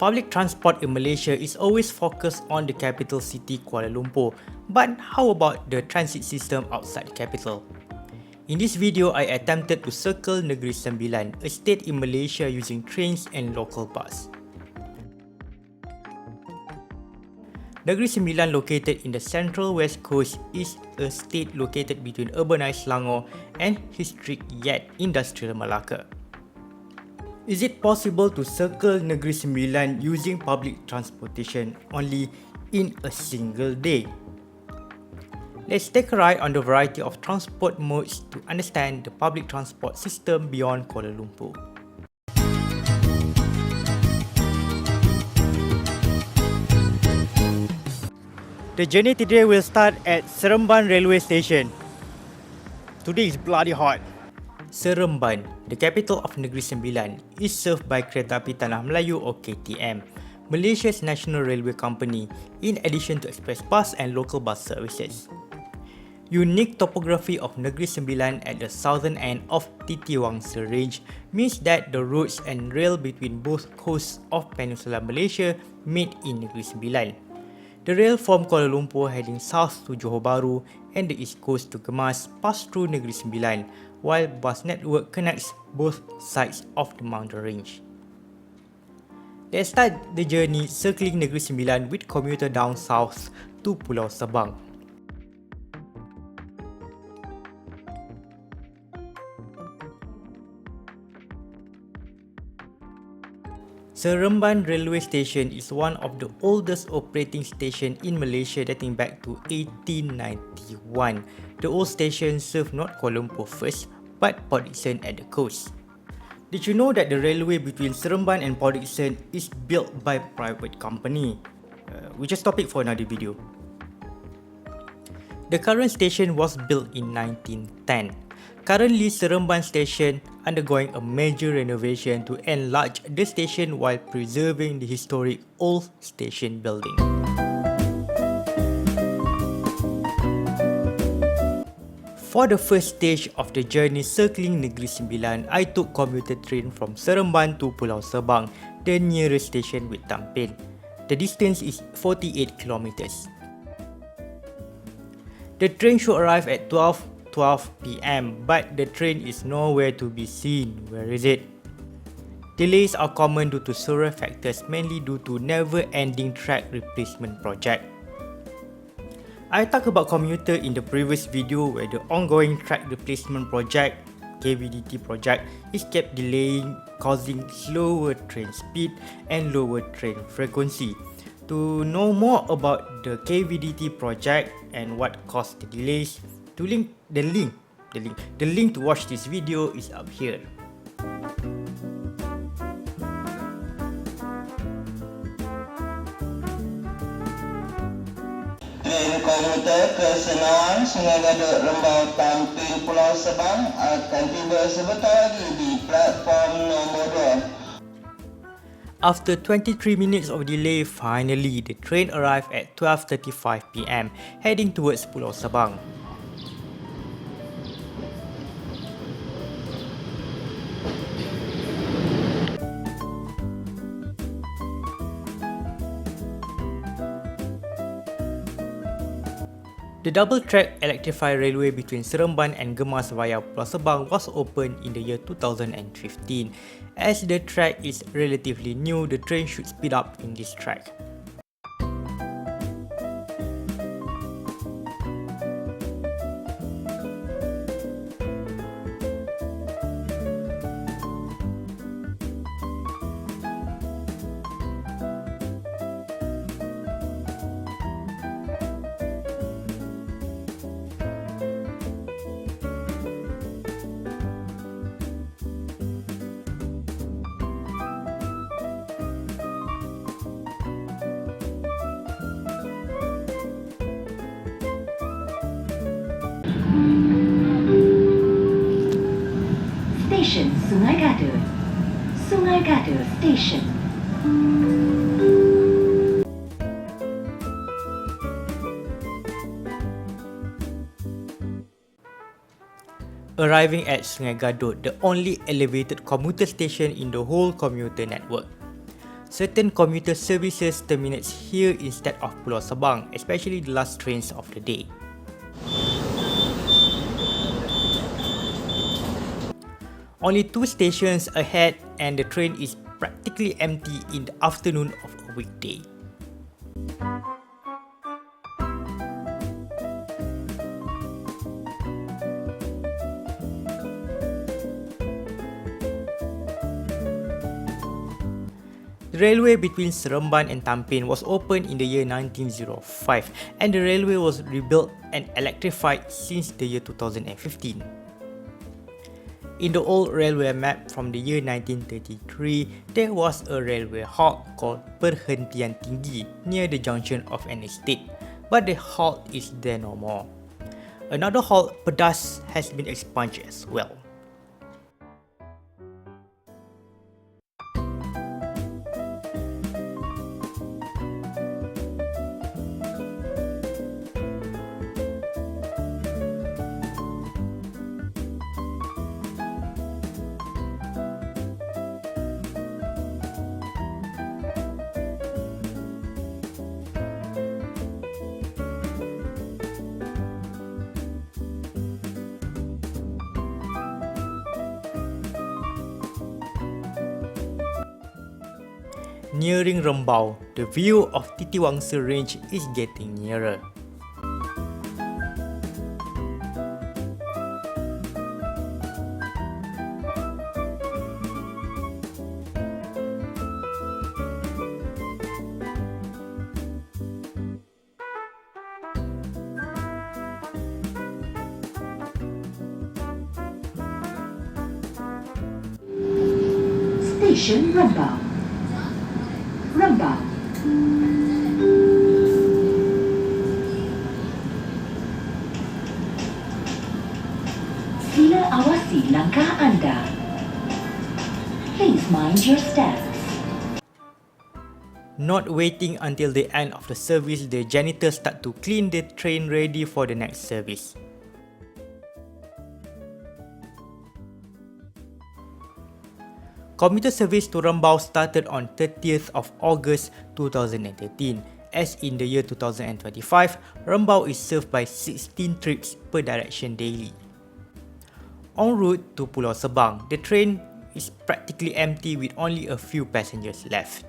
Public transport in Malaysia is always focused on the capital city Kuala Lumpur, but how about the transit system outside the capital? In this video, I attempted to circle Negeri Sembilan, a state in Malaysia using trains and local bus. Negeri Sembilan, located in the central west coast, is a state located between urbanized Selangor and historic yet industrial Malacca. Is it possible to circle Negeri Sembilan using public transportation only in a single day? Let's take a ride on the variety of transport modes to understand the public transport system beyond Kuala Lumpur. The journey today will start at Seremban railway station. Today is bloody hot. Seremban, the capital of Negeri Sembilan, is served by Keretapi Tanah Melayu or KTM, Malaysia's national railway company, in addition to express bus and local bus services. Unique topography of Negeri Sembilan at the southern end of Titiwangsa Range means that the roads and rail between both coasts of Peninsula Malaysia meet in Negeri Sembilan. The rail from Kuala Lumpur heading south to Johor Bahru and the east coast to Gemas pass through Negeri Sembilan, while bus network connects both sides of the mountain range. Let's start the journey circling Negeri Sembilan with commuter down south to Pulau Sabang. Seremban railway station is one of the oldest operating station in Malaysia, dating back to 1891. The old station served not Kuala Lumpur first, but Port Dickson at the coast. Did you know that the railway between Seremban and Port Dickson is built by a private company? Which is topic for another video. The current station was built in 1910. Currently, Seremban station undergoing a major renovation to enlarge the station while preserving the historic old station building. For the first stage of the journey circling Negeri Sembilan, I took commuter train from Seremban to Pulau Sabang, the nearest station with Tampin. The distance is 48 kilometers. The train should arrive at 12 p.m, but the train is nowhere to be seen. Where is it? Delays are common due to several factors, mainly due to never-ending track replacement project. I talked about commuter in the previous video where the ongoing track replacement project, KVDT project, is kept delaying, causing slower train speed and lower train frequency. To know more about the KVDT project and what caused the delays, the link to watch this video is up here. Train komuter ke Senawan, Sungai Gadut, Rembau, Tampin, Pulau Sabang akan tiba sebentar lagi di platform nombor 2. After 23 minutes of delay, finally the train arrived at 12:35 p.m, heading towards Pulau Sabang. The double-track electrified railway between Seremban and Gemas via Pulau Sabang was opened in the year 2015. As the track is relatively new, the train should speed up in this track. Station Sungai Gadut. Sungai Gadut Station. Arriving at Sungai Gadut, the only elevated commuter station in the whole commuter network. Certain commuter services terminates here instead of Pulau Sabang, especially the last trains of the day. Only 2 stations ahead and the train is practically empty in the afternoon of a weekday. The railway between Seremban and Tampin was opened in the year 1905 and the railway was rebuilt and electrified since the year 2015. In the old railway map from the year 1933, there was a railway halt called Perhentian Tinggi near the junction of an estate, but the halt is there no more. Another halt, Pedas, has been expunged as well. Nearing Rembau, the view of Titiwangsa Range is getting nearer. Station Rembau. Rembau. Sila awasi langkah anda. Please mind your steps. Not waiting until the end of the service, the janitors start to clean the train ready for the next service. Commuter service to Rembau started on 30th of August 2013. As in the year 2025, Rembau is served by 16 trips per direction daily. En route to Pulau Sabang, the train is practically empty with only a few passengers left.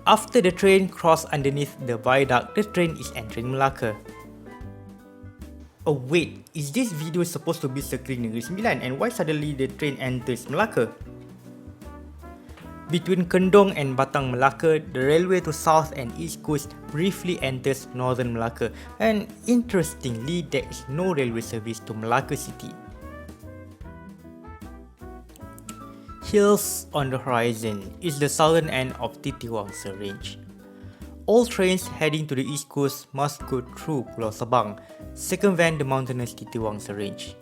After the train crosses underneath the viaduct, the train is entering Malacca. Oh wait, is this video supposed to be circling Negeri Sembilan and why suddenly the train enters Malacca? Between Kendong and Batang Malacca, the railway to South and East Coast briefly enters Northern Malacca, and interestingly there is no railway service to Malacca city. Hills on the horizon is the southern end of Titiwangsa Range. All trains heading to the east coast must go through Pulau Sabang, circumvent the mountainous Titiwangsa Range.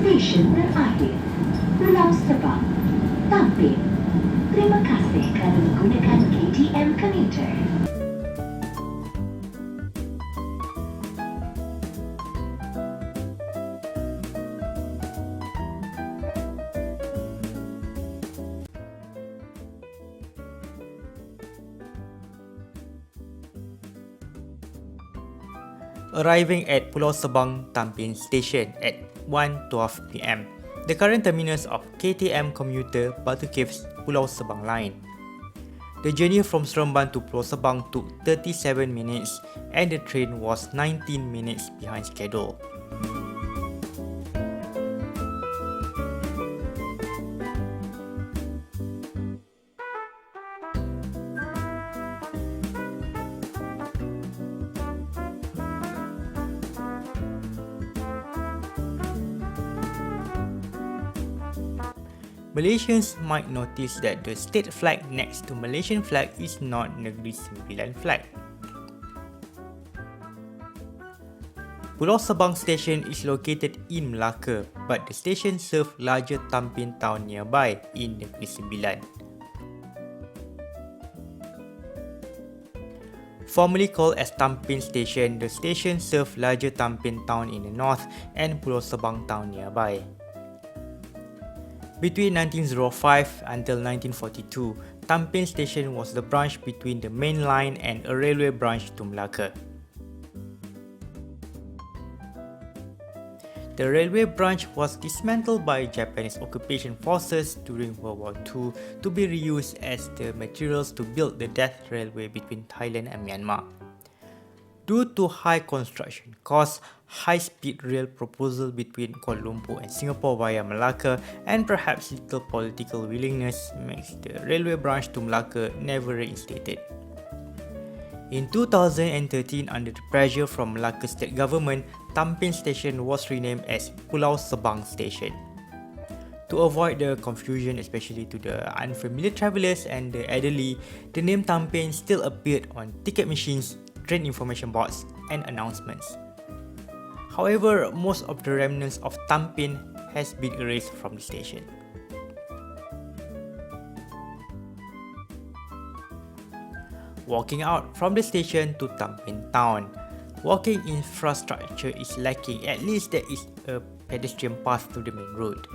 Stesen terakhir, Pulau Sabang, Tampin. Terima kasih kerana menggunakan KTM Commuter. Arriving at Pulau Sebang Tampin Station at 1:12 PM. The current terminus of KTM Commuter Batu Caves Pulau Sebang line. The journey from Seremban to Pulau Sebang took 37 minutes and the train was 19 minutes behind schedule. Malaysians might notice that the state flag next to Malaysian flag is not Negeri Sembilan flag. Pulau Sebang station is located in Malacca, but the station serves larger Tampin Town nearby in Negeri Sembilan. Formerly called as Tampin Station, the station serves larger Tampin Town in the north and Pulau Sebang Town nearby. Between 1905 until 1942, Tampin Station was the branch between the main line and a railway branch to Malacca. The railway branch was dismantled by Japanese occupation forces during World War II to be reused as the materials to build the Death Railway between Thailand and Myanmar. Due to high construction costs, high-speed rail proposal between Kuala Lumpur and Singapore via Malacca, and perhaps little political willingness makes the railway branch to Malacca never reinstated. In 2013, under the pressure from Malacca state government, Tampin Station was renamed as Pulau Sebang Station. To avoid the confusion, especially to the unfamiliar travellers and the elderly, the name Tampin still appeared on ticket machines, train information boards, and announcements. However, most of the remnants of Tampin has been erased from the station. Walking out from the station to Tampin Town. Walking infrastructure is lacking, at least there is a pedestrian path to the main road.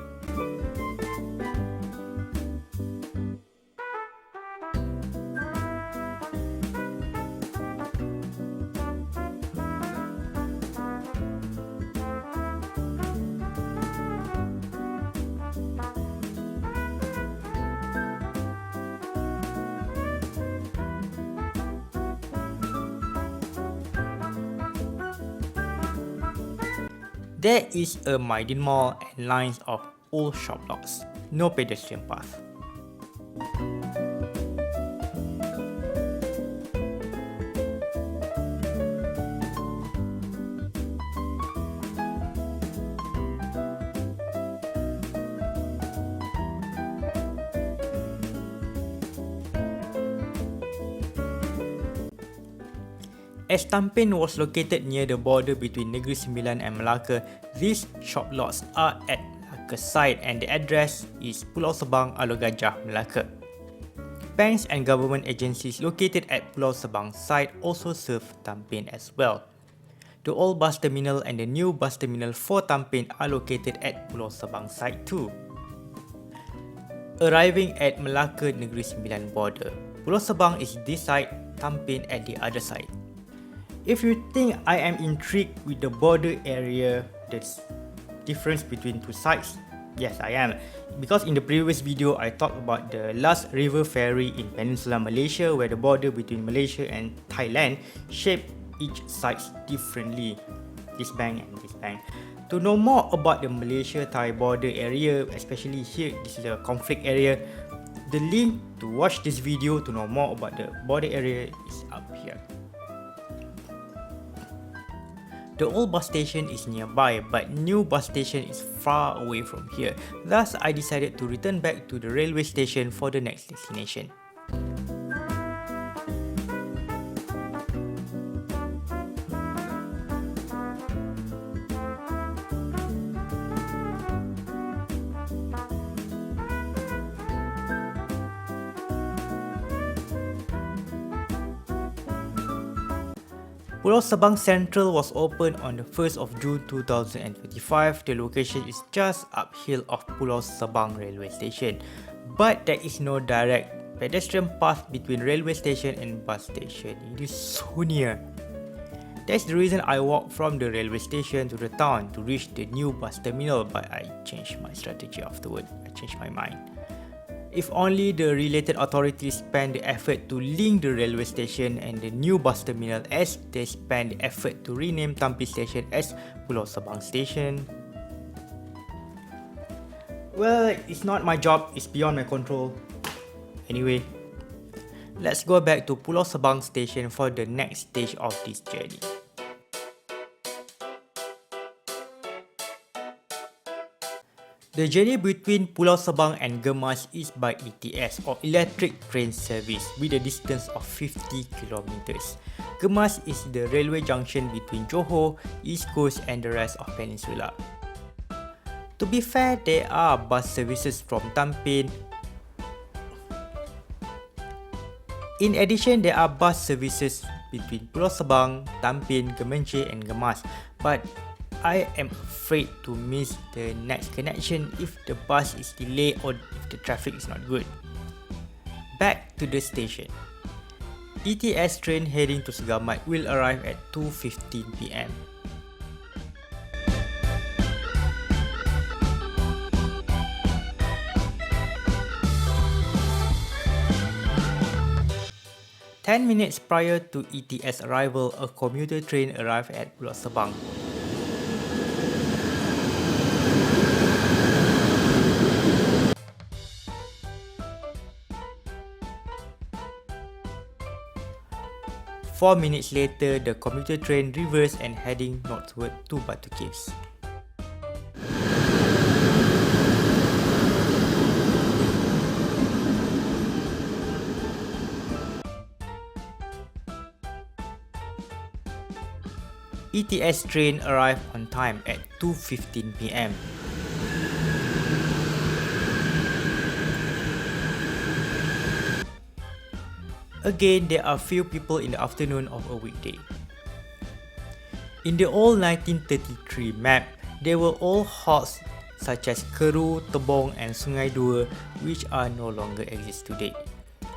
There is a Maidin Mall and lines of old shop lots. No pedestrian path. As Tampin was located near the border between Negeri Sembilan and Malacca, these shop lots are at Malacca side and the address is Pulau Sebang, Alor Gajah, Malacca. Banks and government agencies located at Pulau Sebang side also serve Tampin as well. The old bus terminal and the new bus terminal for Tampin are located at Pulau Sebang side too. Arriving at Malacca Negeri Sembilan border, Pulau Sebang is this side, Tampin at the other side. If you think I am intrigued with the border area, the difference between two sides, yes I am. Because in the previous video, I talked about the last river ferry in Peninsula Malaysia where the border between Malaysia and Thailand shape each side differently. This bank and this bank. To know more about the Malaysia-Thai border area, especially here, this is a conflict area, the link to watch this video to know more about the border area is up here. The old bus station is nearby, but new bus station is far away from here. Thus, I decided to return back to the railway station for the next destination. Pulau Sebang Central was opened on the 1st of June 2025. The location is just uphill of Pulau Sebang railway station, but there is no direct pedestrian path between railway station and bus station. It is so near. That's the reason I walked from the railway station to the town to reach the new bus terminal, but I changed my strategy afterward. I changed my mind. If only the related authorities spend the effort to link the railway station and the new bus terminal as they spend the effort to rename Tampin Station as Pulau Sebang Station. Well, it's not my job, it's beyond my control. Anyway, let's go back to Pulau Sebang Station for the next stage of this journey. The journey between Pulau Sebang and Gemas is by ETS or Electric Train Service with a distance of 50 kilometers. Gemas is the railway junction between Johor, East Coast and the rest of Peninsula. To be fair, there are bus services from Tampin. In addition, there are bus services between Pulau Sebang, Tampin, Gemenceh and Gemas, but I am afraid to miss the next connection if the bus is delayed or if the traffic is not good. Back to the station. ETS train heading to Segamat will arrive at 2:15 PM. Ten minutes prior to ETS arrival, a commuter train arrived at Pulau Sebang. Four minutes later, the commuter train reversed and heading northward to Batu Caves. ETS train arrived on time at 2:15 PM. Again, there are few people in the afternoon of a weekday. In the old 1933 map, there were all halts such as Keru, Tebong and Sungai Dua which are no longer exist today.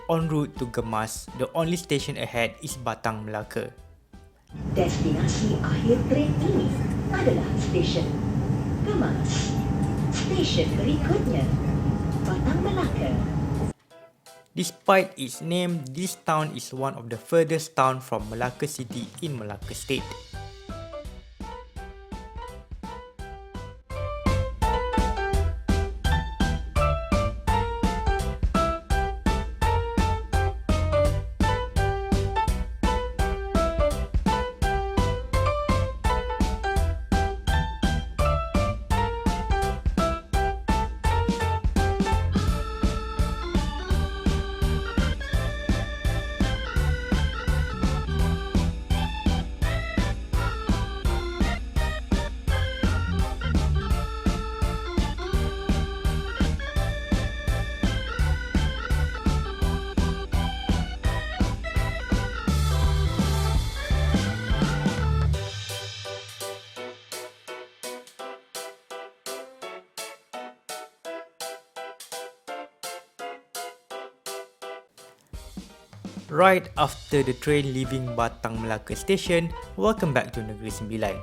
En route to Gemas, the only station ahead is Batang Melaka. Destinasi akhir train ini adalah stesen Gemas. Stesen berikutnya, Batang Melaka. Despite its name, this town is one of the furthest town from Malacca City in Malacca State. Right after the train leaving Batang Melaka station, welcome back to Negeri Sembilan.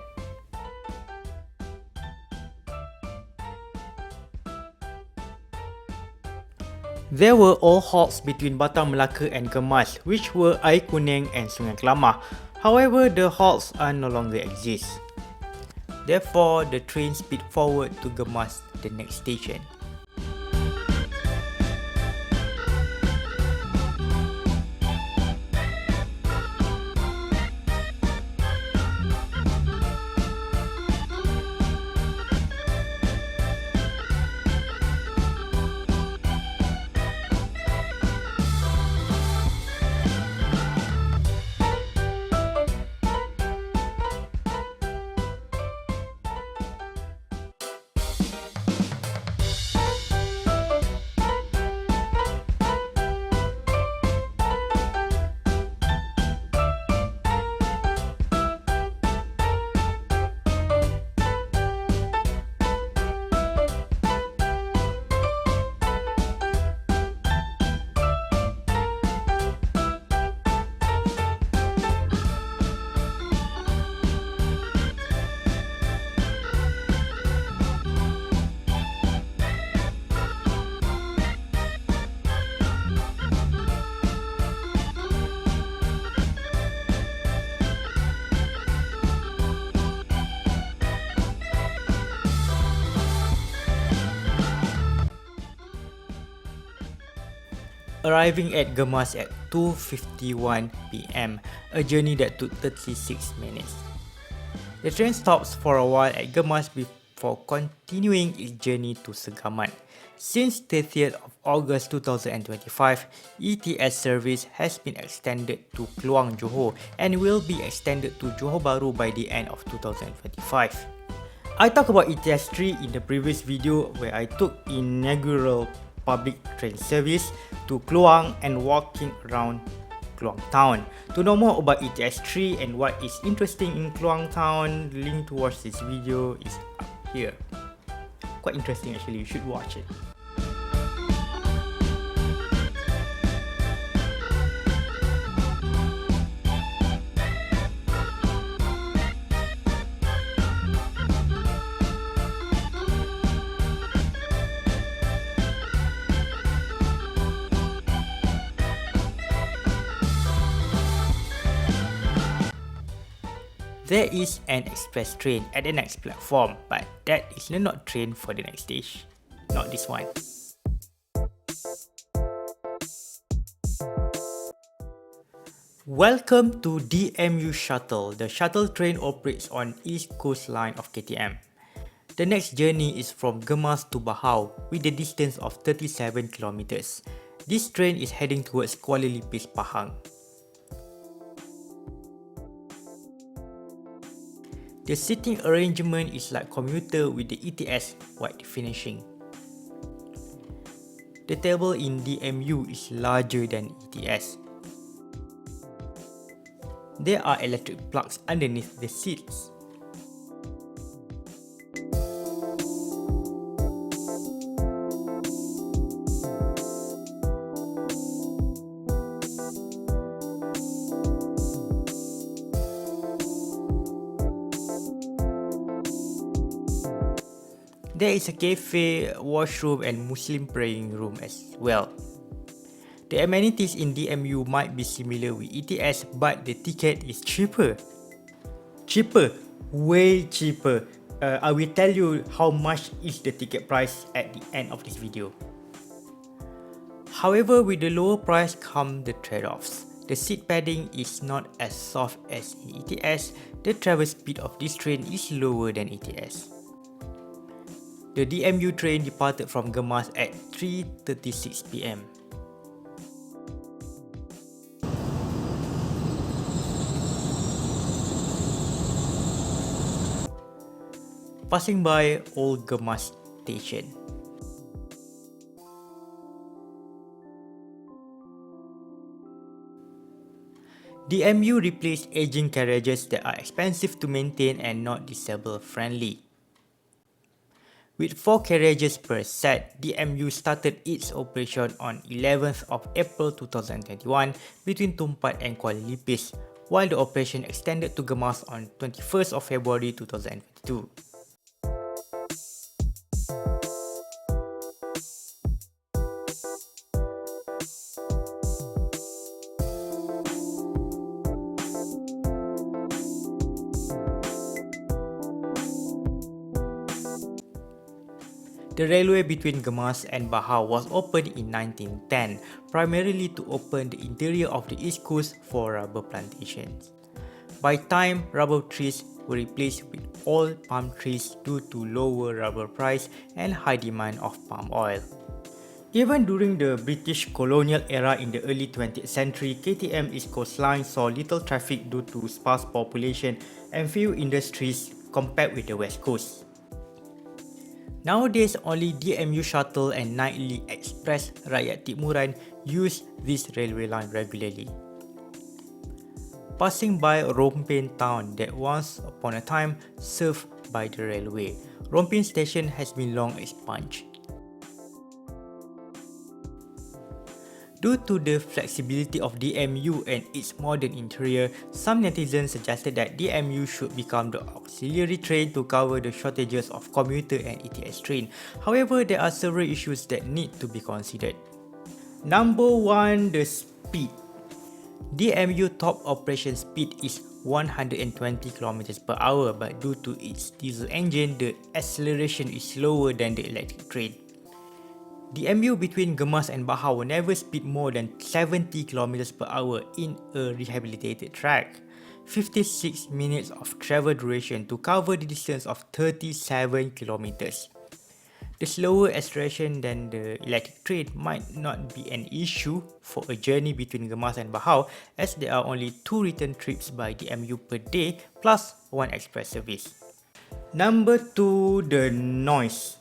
There were all halts between Batang Melaka and Gemas, which were Air Kuning and Sungai Kelamah. However, the halts are no longer exist. Therefore, the train speed forward to Gemas, the next station. arriving at Gemas at 2:51 PM, a journey that took 36 minutes. The train stops for a while at Gemas before continuing its journey to Segamat. Since 30th of August 2025, ETS service has been extended to Kluang, Johor and will be extended to Johor Bahru by the end of 2025. I talked about ETS 3 in the previous video where I took inaugural public train service to Kluang and walking around Kluang Town. To know more about ETS 3 and what is interesting in Kluang Town, the link to watch this video is up here. Quite interesting actually, you should watch it. There is an express train at the next platform, but that is not train for the next stage. Not this one. Welcome to DMU Shuttle. The shuttle train operates on East Coast Line of KTM. The next journey is from Gemas to Bahau with a distance of 37 kilometers. This train is heading towards Kuala Lumpur, Pahang. The seating arrangement is like Commuter with the ETS wide finishing. The table in DMU is larger than ETS. There are electric plugs underneath the seats. There is a cafe, washroom and Muslim praying room as well. The amenities in DMU might be similar with ETS, but the ticket is cheaper. Cheaper, way cheaper. I will tell you how much is the ticket price at the end of this video. However, with the lower price come the trade-offs. The seat padding is not as soft as in ETS. The travel speed of this train is lower than ETS. The DMU train departed from Gemas at 3:36 PM. Passing by Old Gemas Station. DMU replaced aging carriages that are expensive to maintain and not disabled friendly. With 4 carriages per set, DMU started its operation on 11th of April 2021 between Tumpat and Kuala Lumpur, while the operation extended to Gemas on 21st of February 2022. The railway between Gemas and Bahau was opened in 1910, primarily to open the interior of the East Coast for rubber plantations. By time, rubber trees were replaced with all palm trees due to lower rubber price and high demand of palm oil. Even during the British Colonial era in the early 20th century, KTM East Coast Line saw little traffic due to sparse population and few industries compared with the West Coast. Nowadays, only DMU Shuttle and Nightly Express Rakyat Tikmuran use this railway line regularly. Passing by Tampin Town that once upon a time served by the railway, Tampin Station has been long expunged. Due to the flexibility of DMU and its modern interior, some netizens suggested that DMU should become the auxiliary train to cover the shortages of Commuter and ETS train. However, there are several issues that need to be considered. Number 1, the speed. DMU top operation speed is 120 km per hour, but due to its diesel engine, the acceleration is slower than the electric train. The MU between Gemas and Bahau never speed more than 70 kilometers per hour in a rehabilitated track. 56 minutes of travel duration to cover the distance of 37 kilometers. The slower acceleration than the electric train might not be an issue for a journey between Gemas and Bahau, as there are only 2 return trips by the MU per day plus 1 express service. Number 2, the noise.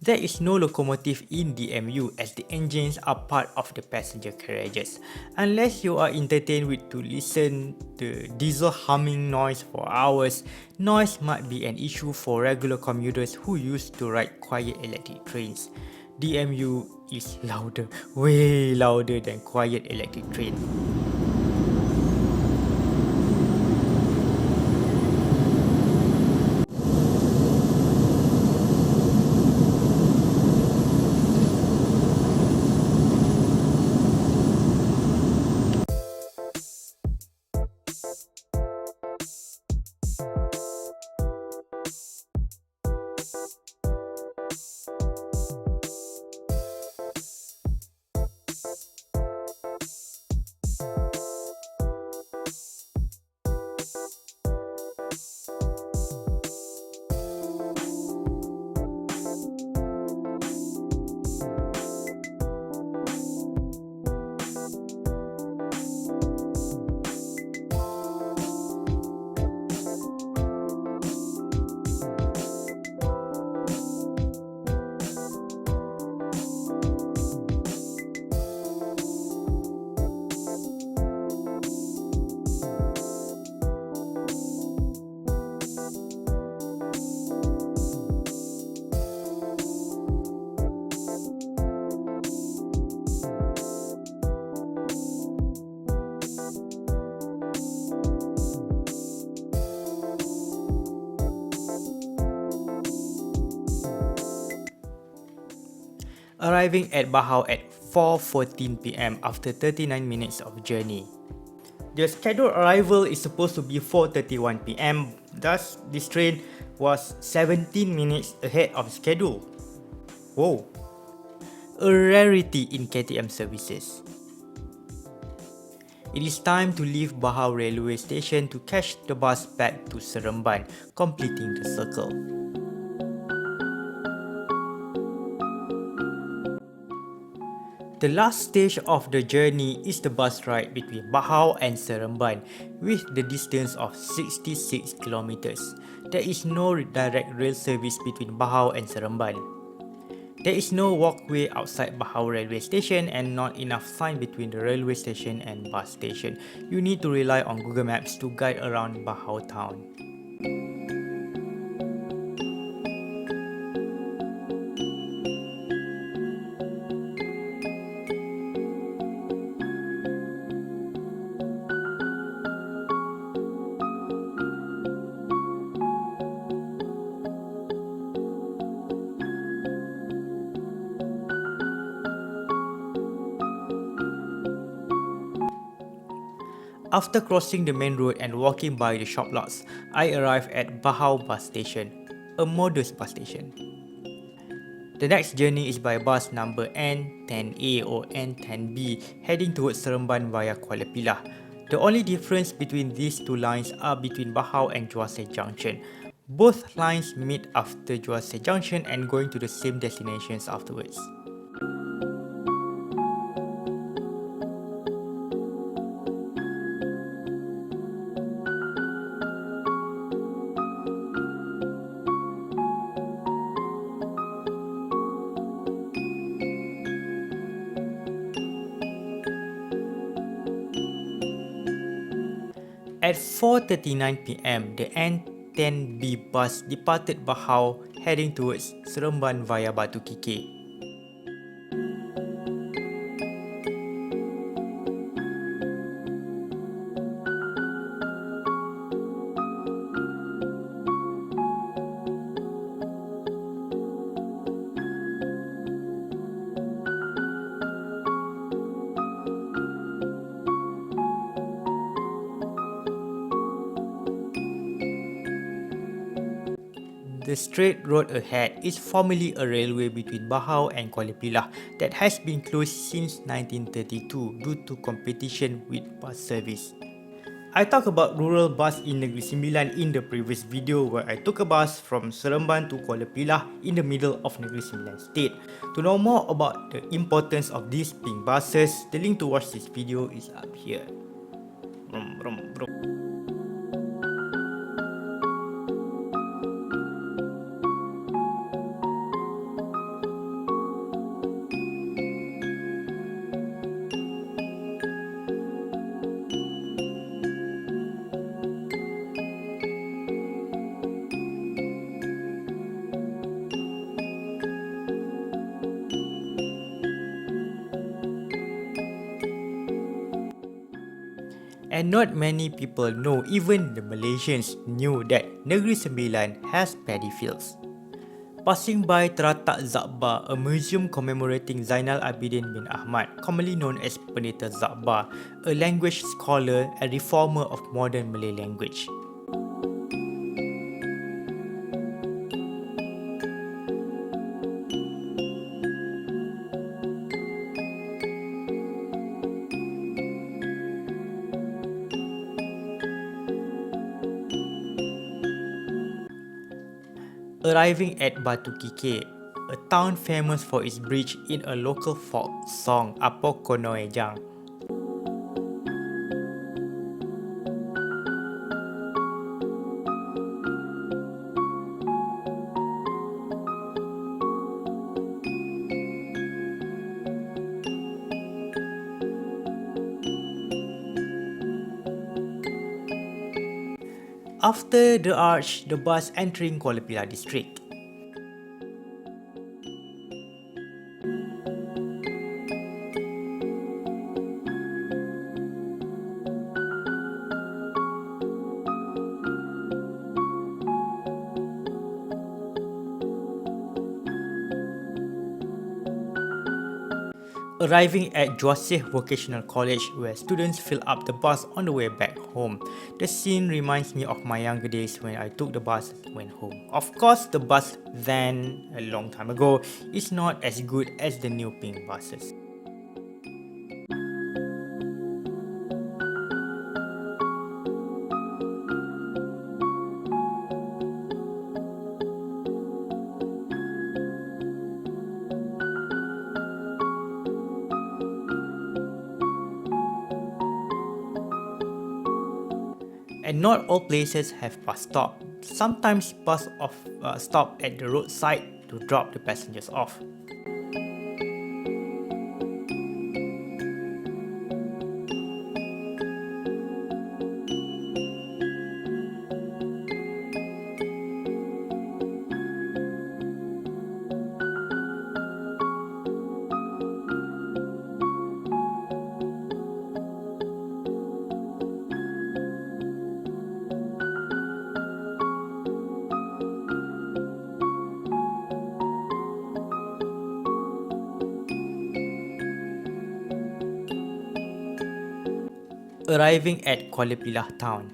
There is no locomotive in the MU as the engines are part of the passenger carriages. Unless you are entertained with to listen the diesel humming noise for hours, noise might be an issue for regular commuters who used to ride quiet electric trains. The MU is louder, way louder than quiet electric train. Arriving at Bahau at 4:14 pm after 39 minutes of journey. The scheduled arrival is supposed to be 4:31 pm, thus this train was 17 minutes ahead of schedule. Whoa! A rarity in KTM services. It is time to leave Bahau railway station to catch the bus back to Seremban, completing the circle. The last stage of the journey is the bus ride between Bahau and Seremban with the distance of 66 kilometers. There is no direct rail service between Bahau and Seremban. There is no walkway outside Bahau railway station and not enough sign between the railway station and bus station. You need to rely on Google Maps to guide around Bahau town. After crossing the main road and walking by the shop lots, I arrived at Bahau bus station, a modest bus station. The next journey is by bus number N10A or N10B heading towards Seremban via Kuala Pilah. The only difference between these two lines are between Bahau and Juase Junction. Both lines meet after Juase Junction and going to the same destinations afterwards. At 4:39 pm, the N10B bus departed Bahau heading towards Seremban via Batu Kikeh. The straight road ahead is formerly a railway between Bahau and Kuala Lumpur that has been closed since 1932 due to competition with bus service. I talked about rural bus in Negeri Sembilan in the previous video where I took a bus from Seremban to Kuala Lumpur in the middle of Negeri Sembilan state. To know more about the importance of these pink buses, the link to watch this video is up here. Brum, brum, brum. And not many people know, even the Malaysians knew that Negeri Sembilan has paddy fields. Passing by Teratak Zakbar, a museum commemorating Zainal Abidin bin Ahmad, commonly known as Pendeta Zakbar, a language scholar and reformer of modern Malay language. Arriving at Batu Kikek, a town famous for its bridge in a local folk song, Apo Kono Ejang. After the arch, the bus entering Kuala Lumpur district. Arriving at Joseph Vocational College where students fill up the bus on the way back home. The scene reminds me of my younger days when I took the bus when home. Of course, the bus then, a long time ago, is not as good as the new pink buses. And not all places have bus stop. Sometimes bus stop at the roadside to drop the passengers off. Arriving at Kuala Lumpur town.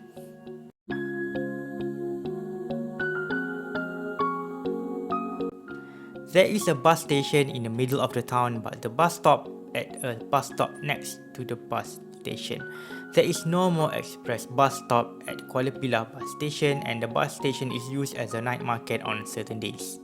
There is a bus station in the middle of the town, but the bus stop at a bus stop next to the bus station. There is no more express bus stop at Kuala Lumpur bus station, and the bus station is used as a night market on certain days.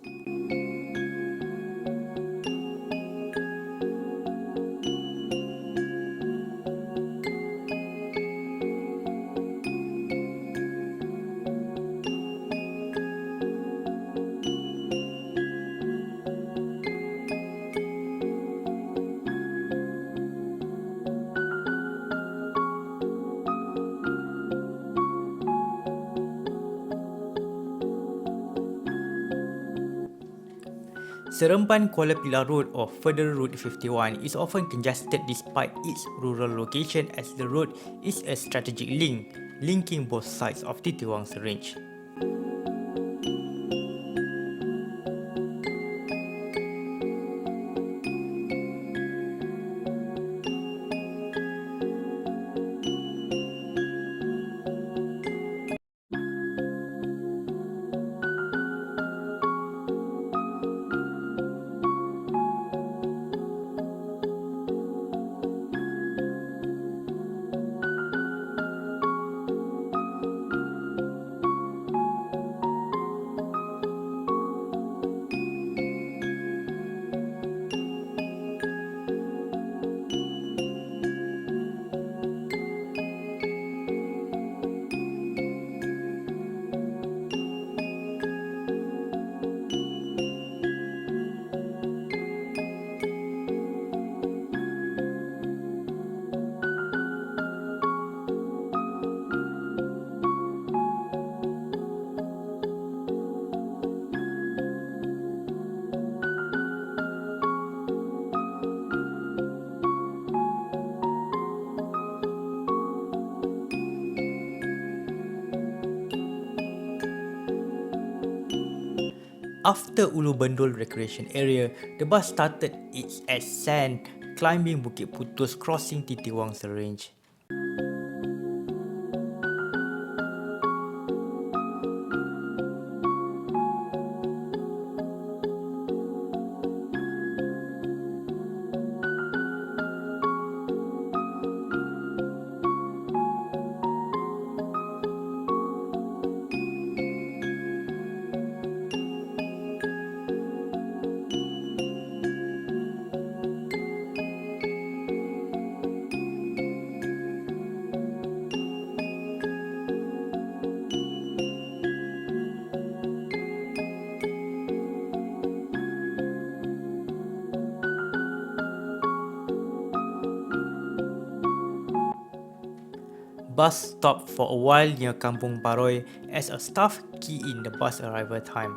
Seremban Kuala Lumpur Road or Federal Route 51 is often congested despite its rural location, as the road is a strategic link linking both sides of the Tiwangsa Range. After Ulu Bendul Recreation Area, the bus started its ascent, climbing Bukit Putus, crossing Titiwangsa Range. Bus stopped for a while near Kampung Paroi as a staff key in the bus arrival time.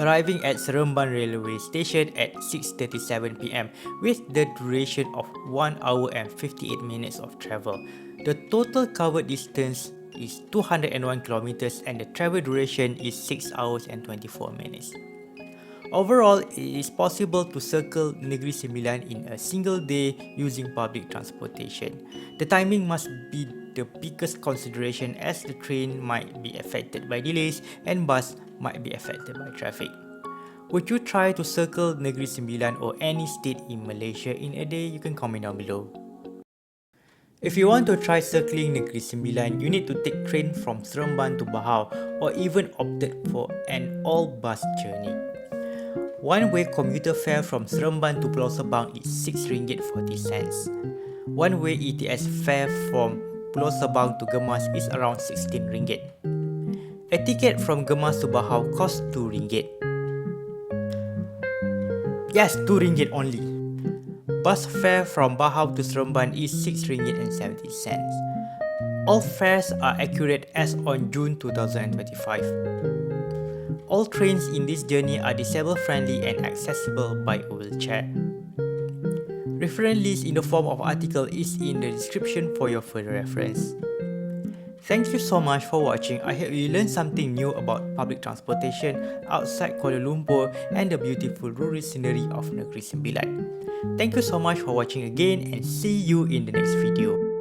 Arriving at Seremban railway station at 6:37 pm with the duration of 1 hour and 58 minutes of travel. The total covered distance is 201 kilometers and the travel duration is 6 hours and 24 minutes. Overall, it is possible to circle Negeri Sembilan in a single day using public transportation. The timing must be the biggest consideration as the train might be affected by delays and bus might be affected by traffic. Would you try to circle Negeri Sembilan or any state in Malaysia in a day? You can comment down below. If you want to try circling Negeri Sembilan, you need to take train from Seremban to Bahau or even opted for an all-bus journey. One-way commuter fare from Seremban to Pulau Sebang is RM6.40. One-way ETS fare from Pulau Sebang to Gemas is around RM16. A ticket from Gemas to Bahau costs RM2. Yes, RM2 only. Bus fare from Bahau to Seremban is RM6.70. All fares are accurate as on June 2025. All trains in this journey are disabled-friendly and accessible by a wheelchair. Reference list in the form of article is in the description for your further reference. Thank you so much for watching. I hope you learned something new about public transportation outside Kuala Lumpur and the beautiful rural scenery of Negeri Sembilan. Thank you so much for watching again and see you in the next video.